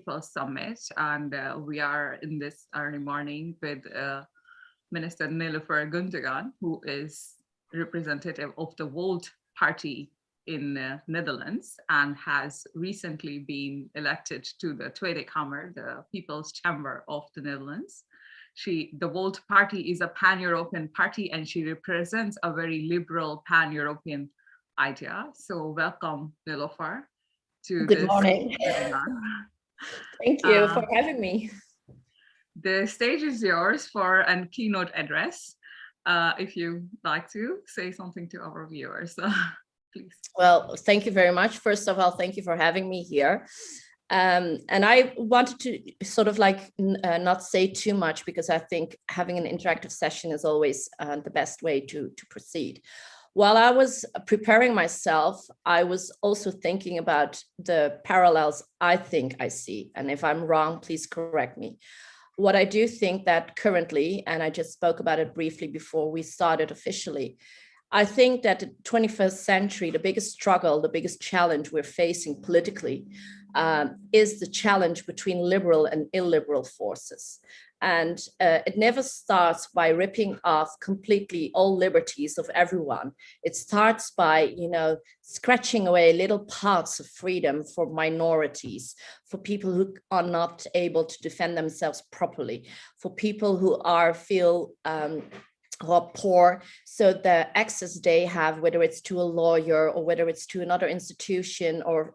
First Summit, and we are in this early morning with Minister Nilüfer Gündoğan, who is representative of the Vold party in Netherlands and has recently been elected to the Tweede Kamer, the People's Chamber of the Netherlands. The Vold party is a pan-European party, and she represents a very liberal pan-European idea. So welcome, Nilüfer, to Good this morning. webinar. Thank you for having me. The stage is yours for a keynote address. If you'd like to say something to our viewers, please. Well, thank you very much. First of all, thank you for having me here. And I wanted to sort of like not say too much, because I think having an interactive session is always the best way to proceed. While I was preparing myself, I was also thinking about the parallels I think I see. And if I'm wrong, please correct me. What I do think that currently, and I just spoke about it briefly before we started officially, I think that the 21st century, the biggest struggle, the biggest challenge we're facing politically is the challenge between liberal and illiberal forces. And it never starts by ripping off completely all liberties of everyone. It starts by, scratching away little parts of freedom for minorities, for people who are not able to defend themselves properly, for people who feel who are poor, so the access they have, whether it's to a lawyer or whether it's to another institution or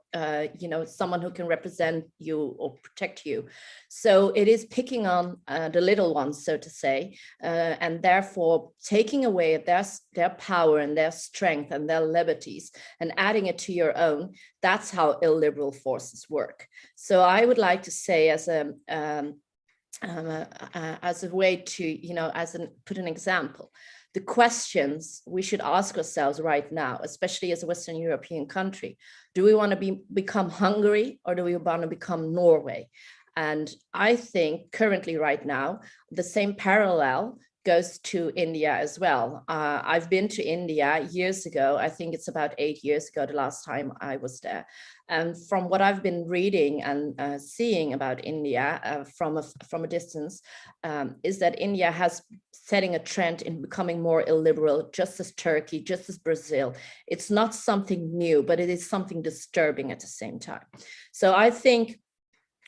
someone who can represent you or protect you. So it is picking on the little ones, so to say, and therefore taking away their power and their strength and their liberties and adding it to your own. That's how illiberal forces work. So I would like to say, as a way to, put an example, the questions we should ask ourselves right now, especially as a Western European country: do we want to become Hungary, or do we want to become Norway? And I think currently right now, the same parallel goes to India as well. I've been to India years ago. I think it's about 8 years ago, the last time I was there. And from what I've been reading and seeing about India from a distance, is that India has setting a trend in becoming more illiberal, just as Turkey, just as Brazil. It's not something new, but it is something disturbing at the same time. So I think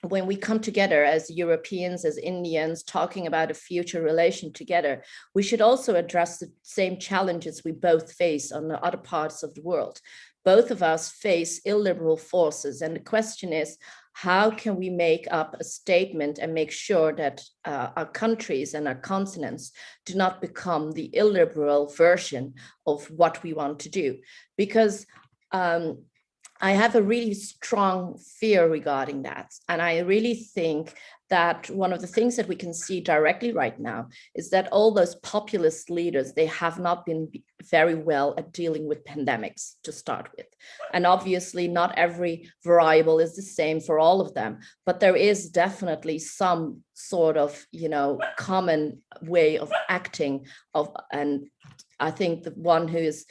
when we come together as Europeans, as Indians, talking about a future relation together, we should also address the same challenges we both face on the other parts of the world. Both of us face illiberal forces. And the question is, how can we make up a statement and make sure that our countries and our continents do not become the illiberal version of what we want to do? Because I have a really strong fear regarding that. And I really think that one of the things that we can see directly right now is that all those populist leaders, they have not been very well at dealing with pandemics to start with. And obviously not every variable is the same for all of them, but there is definitely some sort of, common way of acting and I think the one who is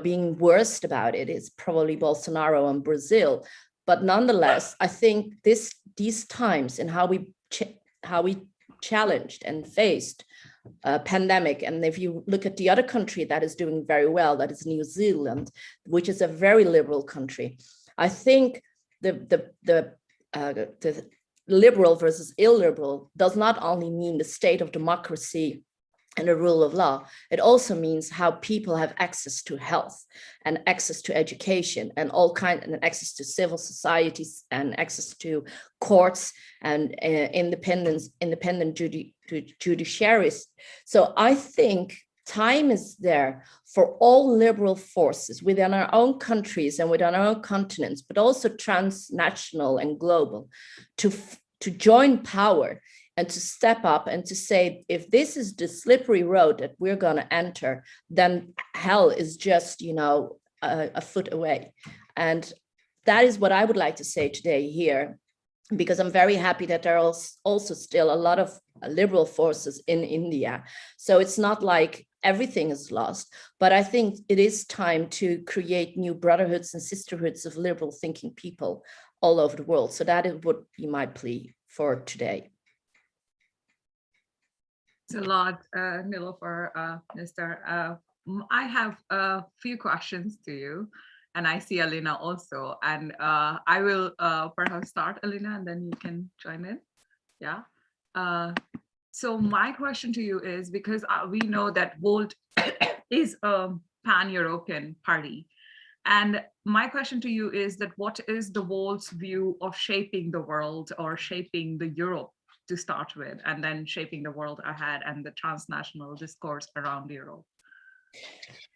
being worst about it is probably Bolsonaro and Brazil. But nonetheless, I think these times and how we challenged and faced a pandemic, and if you look at the other country that is doing very well, that is New Zealand, which is a very liberal country. I think the liberal versus illiberal does not only mean the state of democracy and the rule of law. It also means how people have access to health and access to education and and access to civil societies and access to courts and independent judiciaries. So I think time is there for all liberal forces within our own countries and within our own continents, but also transnational and global, to join power and to step up and to say, if this is the slippery road that we're going to enter, then hell is just, a foot away. And that is what I would like to say today here, because I'm very happy that there are also still a lot of liberal forces in India. So it's not like everything is lost, but I think it is time to create new brotherhoods and sisterhoods of liberal thinking people all over the world. So that would be my plea for today. Thanks a lot, Nilüfer, Mr. I have a few questions to you, and I see Alina also, and I will perhaps start, Alina, and then you can join in. Yeah. So my question to you is, because we know that Vold is a pan-European party, and my question to you is that what is the Vold's view of shaping the world, or shaping the Europe to start with, and then shaping the world ahead and the transnational discourse around Europe?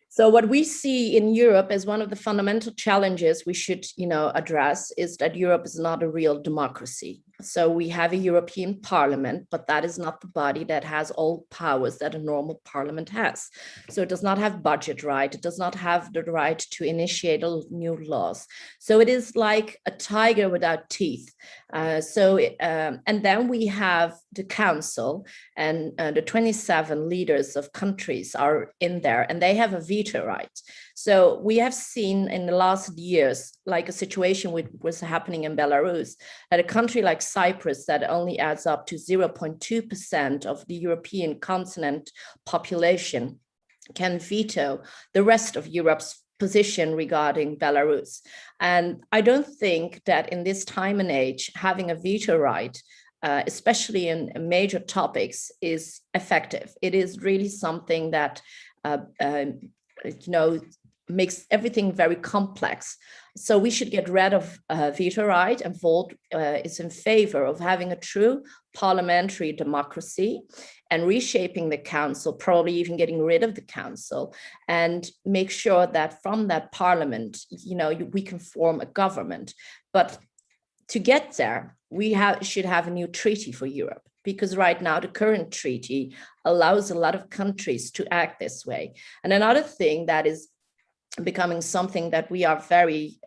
So what we see in Europe as one of the fundamental challenges we should, address is that Europe is not a real democracy. So we have a European Parliament, but that is not the body that has all powers that a normal parliament has. So it does not have budget right. It does not have the right to initiate new laws. So it is like a tiger without teeth. And then we have the council, and the 27 leaders of countries are in there, and they have a veto right. So we have seen in the last years, like a situation which was happening in Belarus, that a country like Cyprus that only adds up to 0.2% of the European continent population can veto the rest of Europe's position regarding Belarus. And I don't think that in this time and age, having a veto right, especially in major topics, is effective. It is really something that makes everything very complex. So we should get rid of veto right, and Vold is in favor of having a true parliamentary democracy and reshaping the council, probably even getting rid of the council, and make sure that from that parliament, we can form a government. But to get there, we should have a new treaty for Europe, because right now the current treaty allows a lot of countries to act this way. And another thing that is becoming something that we are very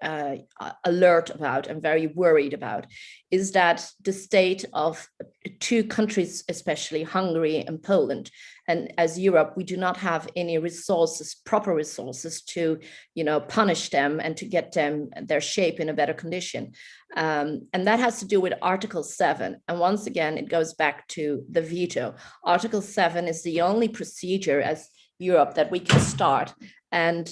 alert about and very worried about is that the state of two countries, especially Hungary and Poland, and as Europe, we do not have any resources, proper resources to, punish them and to get their shape in a better condition. And that has to do with Article 7. And once again, it goes back to the veto. Article 7 is the only procedure as Europe that we can start. And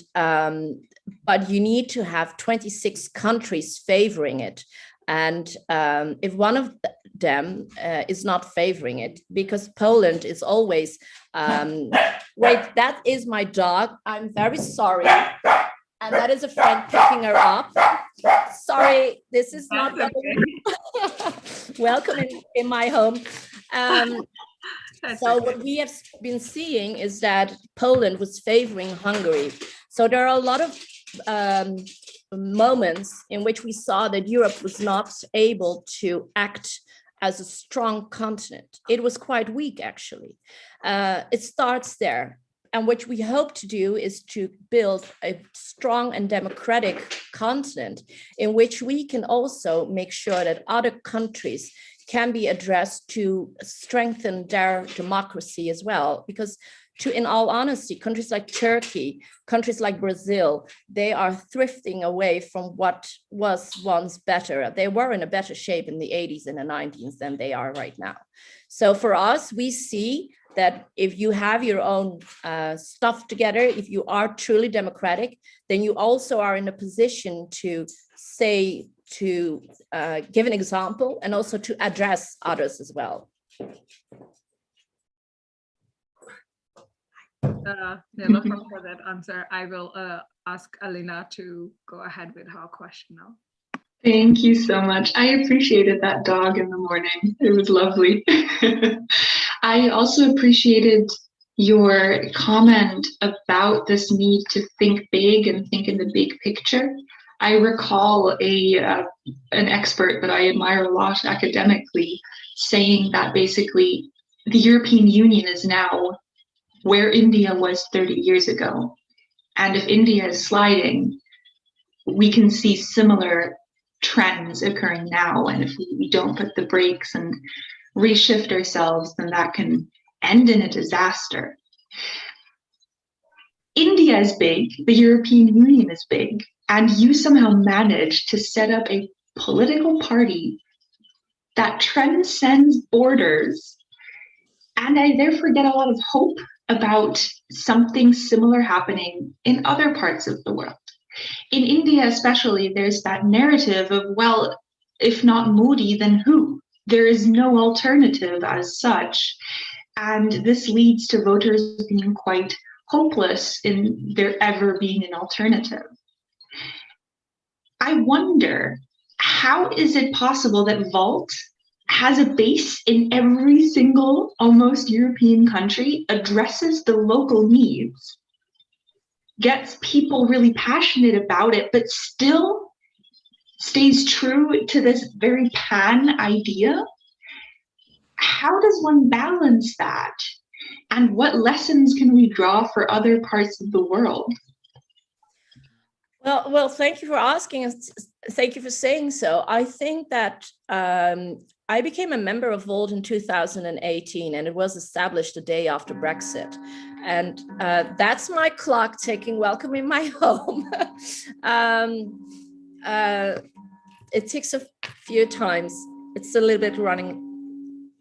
but you need to have 26 countries favoring it. And if one of them is not favoring it, because Poland is always, wait, that is my dog. I'm very sorry. And that is a friend picking her up. Sorry, this is not welcome in my home. So what we have been seeing is that Poland was favoring Hungary. So there are a lot of moments in which we saw that Europe was not able to act as a strong continent. It was quite weak, actually. It starts there. And what we hope to do is to build a strong and democratic continent in which we can also make sure that other countries can be addressed to strengthen their democracy as well. Because in all honesty, countries like Turkey, countries like Brazil, they are thrifting away from what was once better. They were in a better shape in the 80s and the 90s than they are right now. So for us, we see that if you have your own stuff together, if you are truly democratic, then you also are in a position to say, to give an example and also to address others as well. Nilüfer, for that answer. I will ask Alina to go ahead with her question now. Thank you so much. I appreciated that dog in the morning. It was lovely. I also appreciated your comment about this need to think big and think in the big picture. I recall an expert that I admire a lot academically saying that basically the European Union is now where India was 30 years ago. And if India is sliding, we can see similar trends occurring now. And if we don't put the brakes and reshift ourselves, then that can end in a disaster. India is big, the European Union is big, and you somehow managed to set up a political party that transcends borders, and I therefore get a lot of hope about something similar happening in other parts of the world. In India especially, there's that narrative of, well, if not Modi, then who? There is no alternative as such. And this leads to voters being quite hopeless in there ever being an alternative. I wonder, how is it possible that Vold has a base in every single almost European country, addresses the local needs, gets people really passionate about it, but still stays true to this very pan idea? How does one balance that? And what lessons can we draw for other parts of the world? Well, thank you for asking us. Thank you for saying so. I think that I became a member of Vold in 2018, and it was established the day after Brexit. And that's my clock ticking, welcome in my home. It ticks a few times. It's a little bit running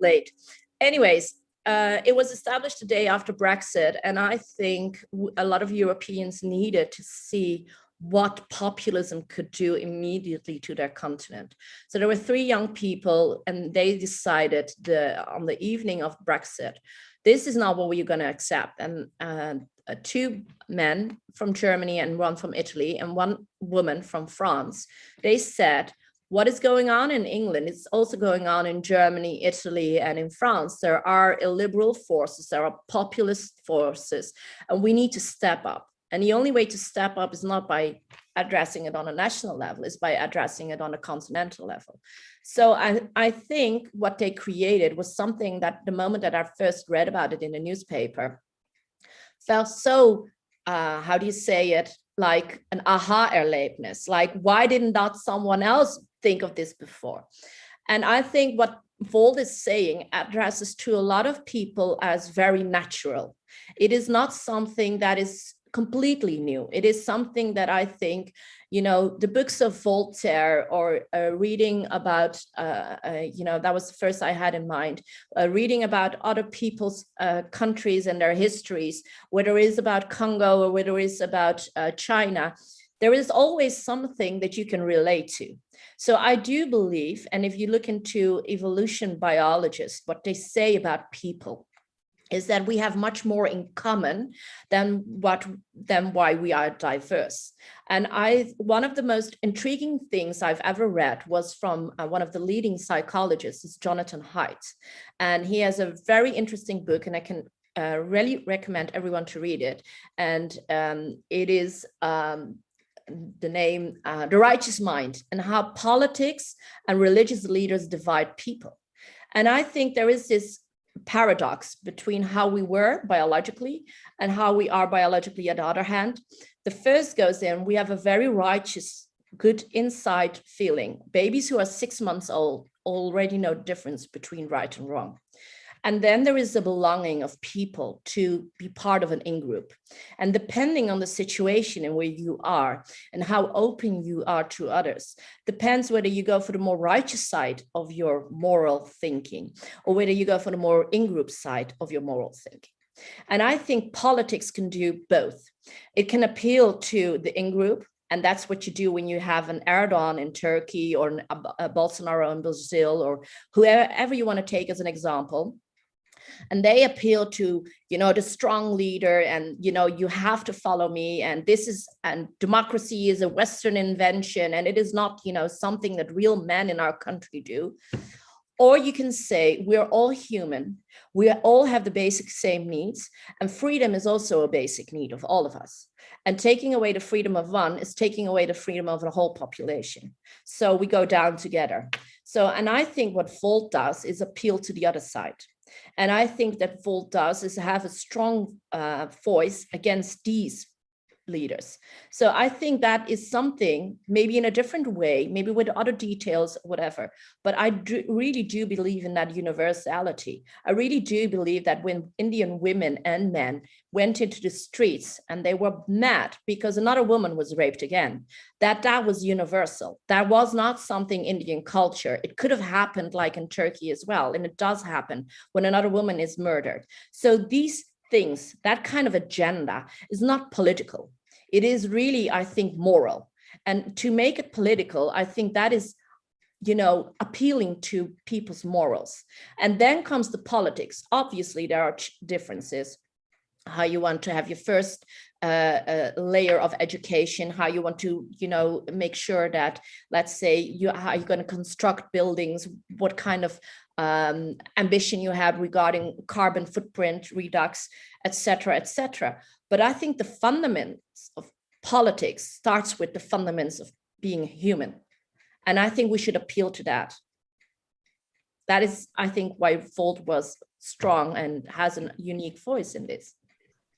late. Anyways, it was established the day after Brexit, and I think a lot of Europeans needed to see what populism could do immediately to their continent. So there were 3 young people, and they decided on the evening of Brexit, this is not what we're going to accept. And 2 men from Germany and 1 from Italy and 1 woman from France, they said, what is going on in England? It's also going on in Germany, Italy, and in France. There are illiberal forces, there are populist forces, and we need to step up. And the only way to step up is not by addressing it on a national level, it's by addressing it on a continental level. So I think what they created was something that the moment that I first read about it in the newspaper, felt so, how do you say it, like an aha-erlebnis, like why didn't not someone else think of this before? And I think what Vold is saying addresses to a lot of people as very natural. It is not something that is completely new. It is something that I think, you know, the books of Voltaire or reading about, that was the first I had in mind, reading about other people's countries and their histories, whether it is about Congo or whether it is about China, there is always something that you can relate to. So I do believe, and if you look into evolution biologists, what they say about people is that we have much more in common than why we are diverse. And one of the most intriguing things I've ever read was from one of the leading psychologists, is Jonathan Haidt. And he has a very interesting book, and I can really recommend everyone to read it. And it is the name, The Righteous Mind, and how politics and religious leaders divide people. And I think there is this paradox between how we were biologically and how we are biologically. On the other hand, the first goes in, we have a very righteous, good inside feeling. Babies who are 6 months old already know the difference between right and wrong. And then there is the belonging of people to be part of an in-group. And depending on the situation in where you are and how open you are to others, depends whether you go for the more righteous side of your moral thinking or whether you go for the more in-group side of your moral thinking. And I think politics can do both. It can appeal to the in-group, and that's what you do when you have an Erdogan in Turkey or a Bolsonaro in Brazil or whoever you want to take as an example. And they appeal to, the strong leader, and, you have to follow me. And democracy is a Western invention, and it is not, something that real men in our country do. Or you can say, we're all human. We all have the basic same needs. And freedom is also a basic need of all of us. And taking away the freedom of one is taking away the freedom of the whole population. So we go down together. And I think what Vold does is appeal to the other side. And I think that Vold does is have a strong voice against these leaders. So I think that is something, maybe in a different way, maybe with other details, whatever. But I really do believe in that universality. I really do believe that when Indian women and men went into the streets and they were mad because another woman was raped again, that was universal. That was not something Indian culture. It could have happened like in Turkey as well. And it does happen when another woman is murdered. So these things, that kind of agenda is not political. It is really, I think, moral. And to make it political, I think that is, appealing to people's morals. And then comes the politics. Obviously, there are differences. How you want to have your first layer of education, how you want to, make sure that, let's say, how you're going to construct buildings, what kind of ambition you have regarding carbon footprint redux, etc., etc. But I think the fundamentals of politics starts with the fundamentals of being human. And I think we should appeal to that. That is, I think, why Vold was strong and has a unique voice in this.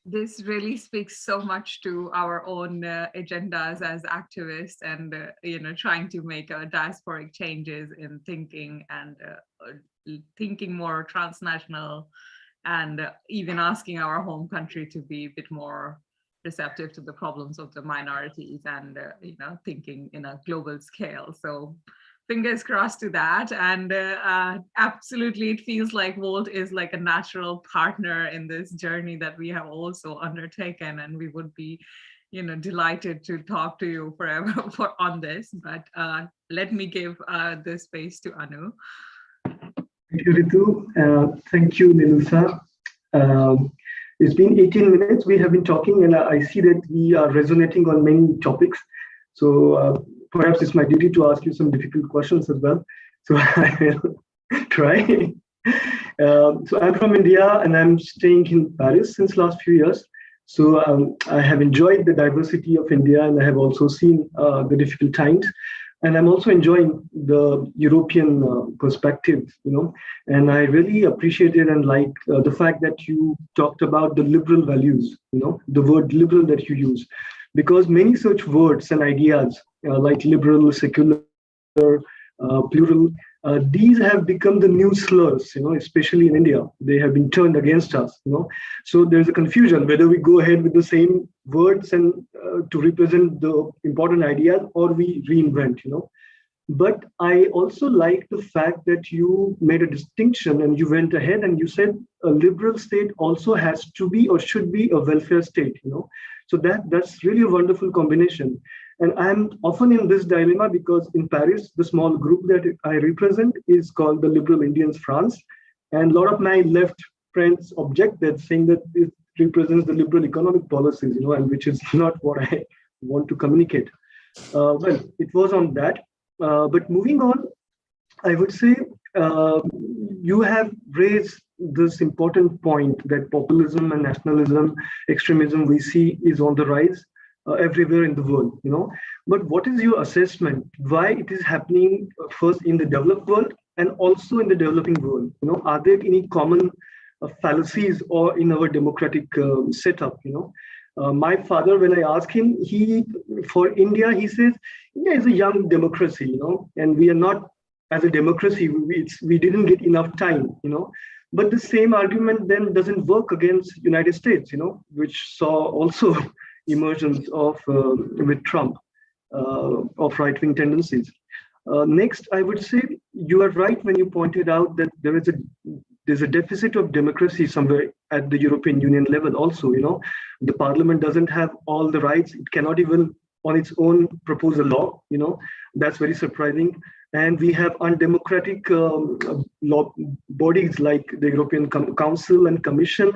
This really speaks so much to our own agendas as activists and, trying to make diasporic changes in thinking and thinking more transnational, and even asking our home country to be a bit more receptive to the problems of the minorities and, thinking in a global scale. So fingers crossed to that. And absolutely, it feels like Vold is like a natural partner in this journey that we have also undertaken. And we would be, delighted to talk to you forever on this. But let me give the space to Anu. Thank you, Ritu. Thank you, Nilüfer. It's been 18 minutes we have been talking, and I see that we are resonating on many topics. So perhaps it's my duty to ask you some difficult questions as well. So I will try. So I'm from India, and I'm staying in Paris since last few years. So I have enjoyed the diversity of India, and I have also seen the difficult times. And I'm also enjoying the European perspective, and I really appreciated and like the fact that you talked about the liberal values, the word liberal that you use, because many such words and ideas like liberal, secular, plural, these have become the new slurs, especially in India. They have been turned against us, So there's a confusion whether we go ahead with the same words and to represent the important ideas, or we reinvent, But I also like the fact that you made a distinction and you went ahead and you said a liberal state also has to be or should be a welfare state, So that's really a wonderful combination. And I'm often in this dilemma because in Paris, the small group that I represent is called the Liberal Indians France. And a lot of my left friends object that, saying that it represents the liberal economic policies, and which is not what I want to communicate. Well, it was on that. But moving on, I would say you have raised this important point that populism and nationalism, extremism we see is on the rise everywhere in the world, But what is your assessment? Why it is happening first in the developed world and also in the developing world? Are there any common fallacies or in our democratic setup? My father, when I ask him, for India, he says India is a young democracy, and we are not as a democracy. We didn't get enough time, But the same argument then doesn't work against United States, which saw also emergence of with Trump of right-wing tendencies. Next, I would say you are right when you pointed out that there's a deficit of democracy somewhere at the European Union level also, The parliament doesn't have all the rights. It cannot even on its own propose a law, That's very surprising. And we have undemocratic law bodies like the European Council and Commission,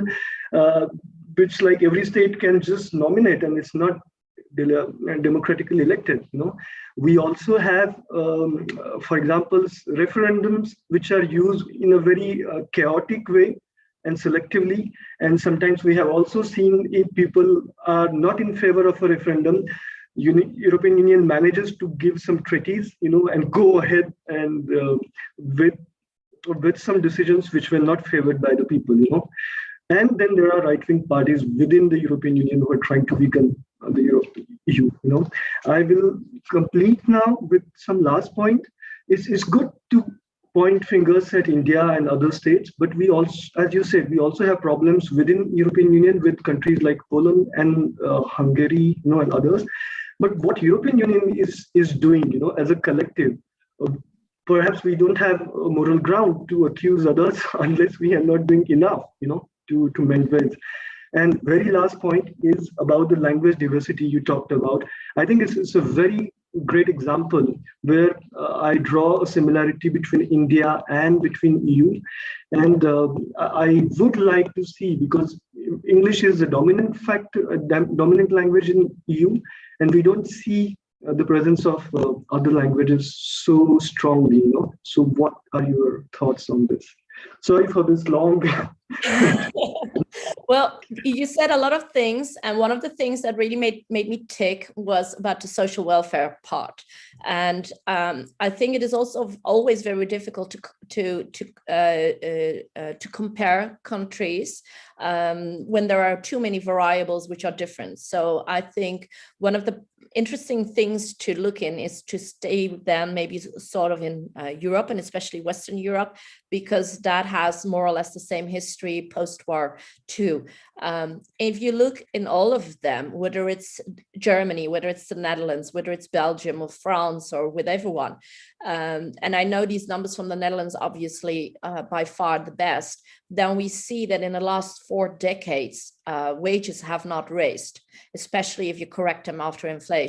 which like every state can just nominate, and it's not democratically elected. We also have, for example, referendums which are used in a very chaotic way and selectively. And sometimes we have also seen if people are not in favor of a referendum, European Union manages to give some treaties, and go ahead and with some decisions which were not favored by the people, And then there are right-wing parties within the European Union who are trying to weaken the EU. I will complete now with some last point. It's good to point fingers at India and other states, but we also, as you said, we also have problems within European Union with countries like Poland and Hungary, and others. But what European Union is doing, as a collective, perhaps we don't have a moral ground to accuse others unless we are not doing enough, to mend ways. And very last point is about the language diversity you talked about. I think it's a very great example where I draw a similarity between India and between EU. And I would like to see, because English is the dominant dominant language in EU, and we don't see the presence of other languages so strongly. So what are your thoughts on this? Sorry for this long. Well, you said a lot of things, and one of the things that really made me tick was about the social welfare part. And I think it is also always very difficult to compare countries when there are too many variables which are different. So I think one of the interesting things to look in is to stay then maybe sort of in Europe, and especially Western Europe, because that has more or less the same history post-war too. If you look in all of them, whether it's Germany, whether it's the Netherlands, whether it's Belgium or France or with everyone, and I know these numbers from the Netherlands, obviously by far the best, then we see that in the last 4 decades, wages have not raised, especially if you correct them after inflation.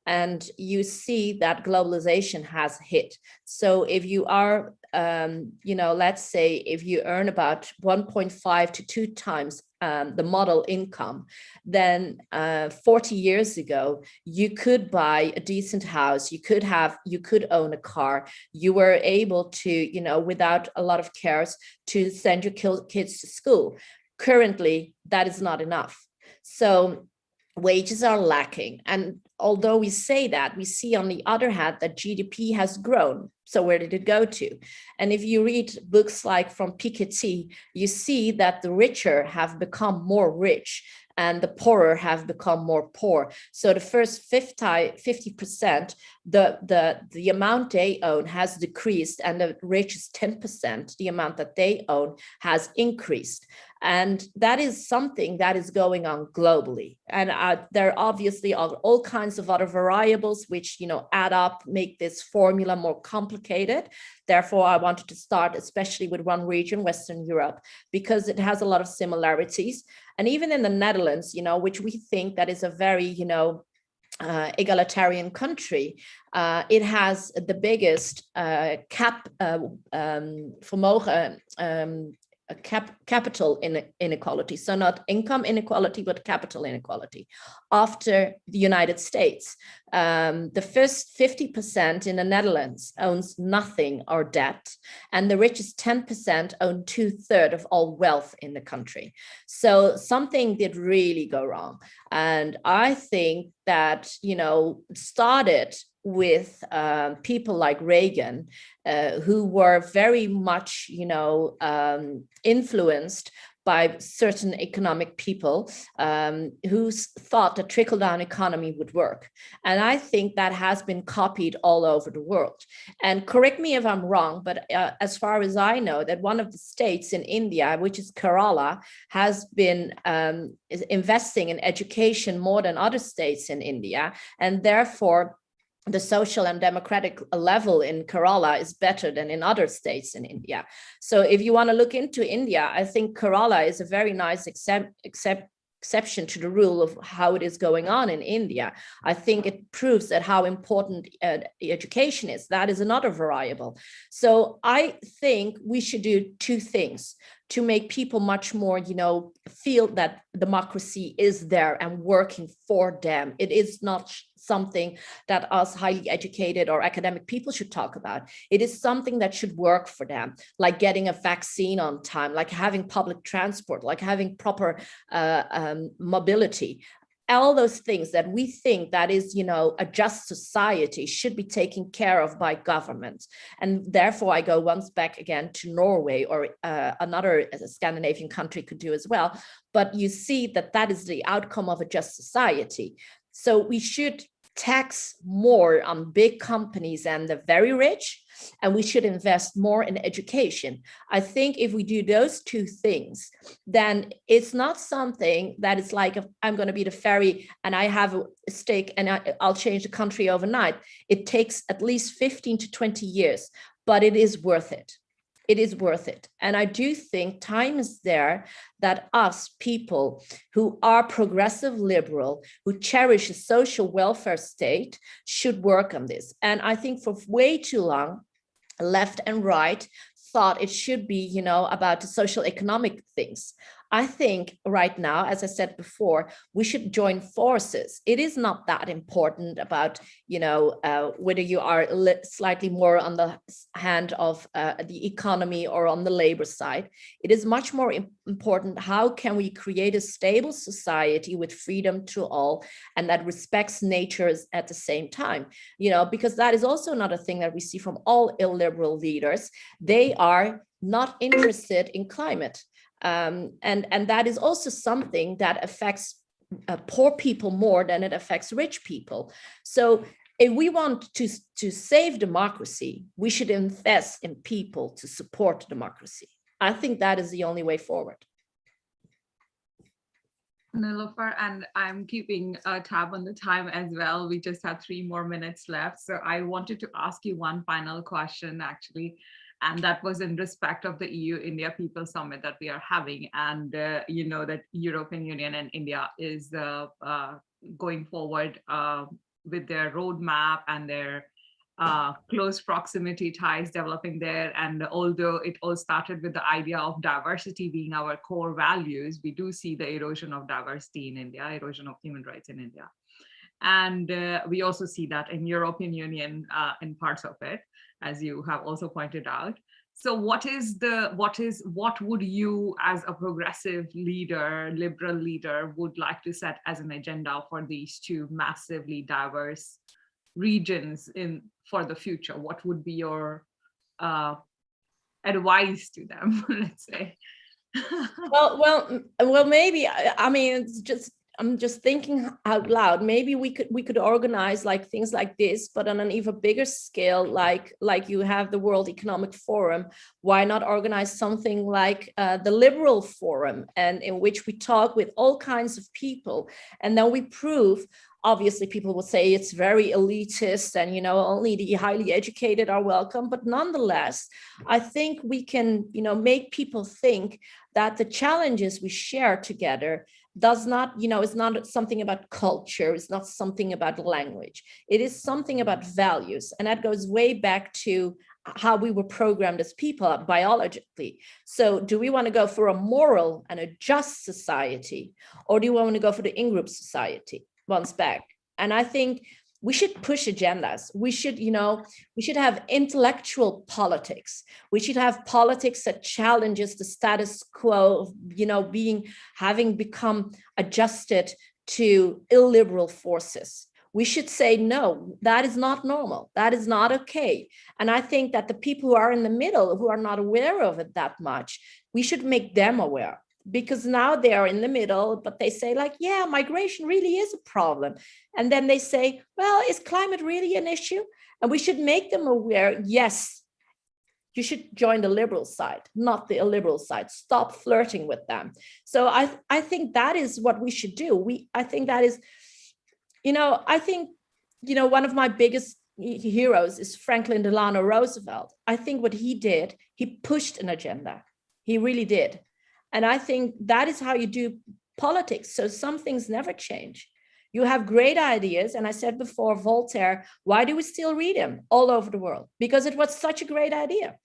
And you see that globalization has hit. So if you are, let's say if you earn about 1.5 to 2 times the model income, then 40 years ago, you could buy a decent house, you could own a car, you were able to, without a lot of cares, to send your kids to school. Currently, that is not enough. So wages are lacking. And although we say that, we see on the other hand that GDP has grown. So where did it go to? And if you read books like from Piketty, you see that the richer have become more rich and the poorer have become more poor. So the first 50%, the amount they own has decreased, and the richest 10%, the amount that they own has increased. And that is something that is going on globally. And there obviously are all kinds of other variables which, add up, make this formula more complicated. Therefore, I wanted to start especially with one region, Western Europe, because it has a lot of similarities. And even in the Netherlands, which we think that is a very, egalitarian country, it has the biggest capital inequality. So not income inequality, but capital inequality after the United States. The first 50% in the Netherlands owns nothing or debt, and the richest 10% own 2/3 of all wealth in the country. So something did really go wrong. And I think that, started with people like Reagan, who were very much, influenced by certain economic people who thought the trickle-down economy would work. And I think that has been copied all over the world. And correct me if I'm wrong, but as far as I know, that one of the states in India, which is Kerala, has been investing in education more than other states in India. And therefore, the social and democratic level in Kerala is better than in other states in India. So if you want to look into India, I think Kerala is a very nice exception to the rule of how it is going on in India. I think it proves that how important education is. That is another variable. So I think we should do 2 things to make people much more, feel that democracy is there and working for them. It is not something that us highly educated or academic people should talk about. It is something that should work for them, like getting a vaccine on time, like having public transport, like having proper mobility. all those things that we think that is, a just society should be taken care of by governments. And therefore I go once back again to Norway, or another Scandinavian country could do as well. But you see that is the outcome of a just society. So we should tax more on big companies and the very rich, and we should invest more in education. I think if we do those two things, then it's not something that is like, I'm going to be the fairy and I have a stake and I'll change the country overnight. It takes at least 15 to 20 years, but it is worth it. It is worth it. And I do think time is there that us people who are progressive liberal, who cherish a social welfare state, should work on this. And I think for way too long, left and right thought it should be, about the social economic things. I think right now, as I said before, we should join forces. It is not that important about, whether you are slightly more on the hand of the economy or on the labor side. It is much more important, how can we create a stable society with freedom to all and that respects nature at the same time? Because that is also another thing that we see from all illiberal leaders. They are not interested in climate. And that is also something that affects poor people more than it affects rich people. So if we want to save democracy, we should invest in people to support democracy. I think that is the only way forward. Nilüfer, and I'm keeping a tab on the time as well. We just have 3 more minutes left. So I wanted to ask you one final question, actually. And that was in respect of the EU-India People Summit that we are having. And that European Union and India is going forward with their roadmap and their close proximity ties developing there. And although it all started with the idea of diversity being our core values, we do see the erosion of diversity in India, erosion of human rights in India. And we also see that in European Union in parts of it, as you have also pointed out. So what would you as a progressive leader, liberal leader, would like to set as an agenda for these two massively diverse regions for the future? What would be your advice to them, let's say? well, maybe, I mean, I'm just thinking out loud. Maybe we could organize like things like this, but on an even bigger scale, like you have the World Economic Forum. Why not organize something like the Liberal Forum, and in which we talk with all kinds of people, and then we prove. Obviously, people will say it's very elitist and, only the highly educated are welcome. But nonetheless, I think we can, make people think that the challenges we share together does not, it's not something about culture. It's not something about language. It is something about values. And that goes way back to how we were programmed as people biologically. So do we want to go for a moral and a just society, or do we want to go for the in-group society? Once back. And I think we should push agendas. We should have intellectual politics. We should have politics that challenges the status quo of, having become adjusted to illiberal forces. We should say, no, that is not normal. That is not okay. And I think that the people who are in the middle, who are not aware of it that much, we should make them aware. Because now they are in the middle, but they say like, yeah, migration really is a problem. And then they say, well, is climate really an issue? And we should make them aware, yes, you should join the liberal side, not the illiberal side. Stop flirting with them. So I think that is what we should do. I think that is, one of my biggest heroes is Franklin Delano Roosevelt. I think what he did, he pushed an agenda. He really did. And I think that is how you do politics. So some things never change. You have great ideas. And I said before, Voltaire, why do we still read him all over the world? Because it was such a great idea.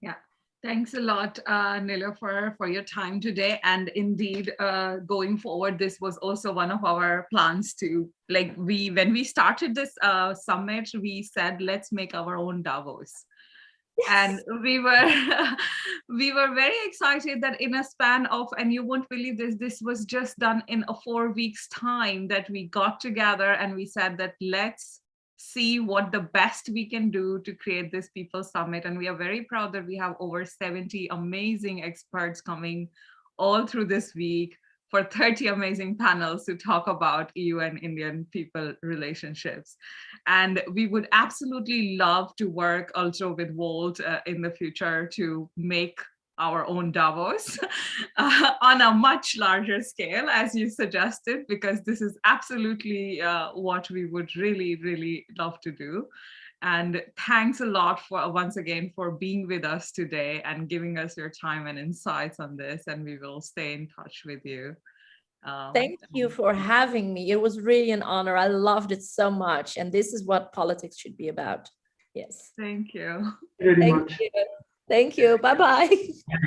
Yeah, thanks a lot, Nilüfer, for your time today. And indeed, going forward, this was also one of our plans to, when we started this summit, we said, let's make our own Davos. And we were we were very excited that in a span of, and you won't believe this was just done in a 4 weeks time, that we got together and we said that let's see what the best we can do to create this People Summit. And we are very proud that we have over 70 amazing experts coming all through this week for 30 amazing panels to talk about EU and Indian people relationships. And we would absolutely love to work also with Vold in the future to make our own Davos on a much larger scale, as you suggested, because this is absolutely what we would really, really love to do. And thanks a lot for once again for being with us today and giving us your time and insights on this. And we will stay in touch with you. Thank you for having me. It was really an honor. I loved it so much. And this is what politics should be about. Yes. Thank you. Very Thank much. you. Thank you. Bye-bye.